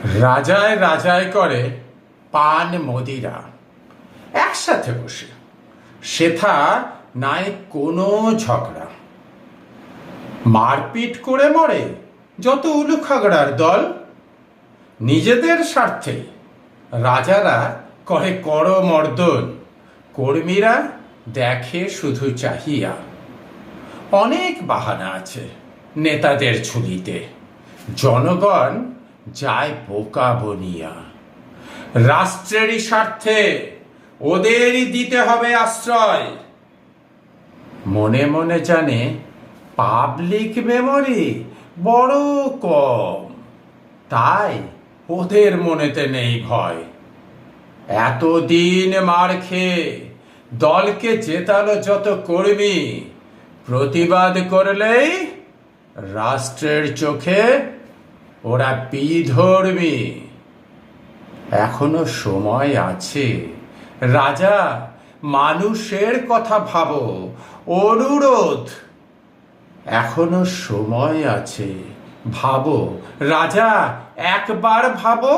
রাজায় রাজায় করে পান মদিরা একসাথে বসে, সেথা নাই কোনো ঝগড়া। মারপিট করে মরে যত উলুখাগড়ার দল। নিজেদের স্বার্থে রাজারা করে করমর্দন, কর্মীরা দেখে শুধু চাহিয়া। অনেক বাহানা আছে নেতাদের ঝুলিতে, জনগণ যায় বোকা বনিয়া। রাষ্ট্রেরই স্বার্থে ওদেরই দিতে হবে আশ্রয়। মনে মনে জানে পাবলিক মেমোরি বড় কম, তাই ওদের মনেতে নেই ভয়। এতদিন মার খেয়ে দলকে জেতালো যত কর্মী, প্রতিবাদ করলেই রাষ্ট্রের চোখে ওরা বিধর্মী। এখনো সময় আছে, রাজা মানুষের কথা ভাবো, অনুরোধ। এখনো সময় আছে, ভাবো রাজা, একবার ভাবো।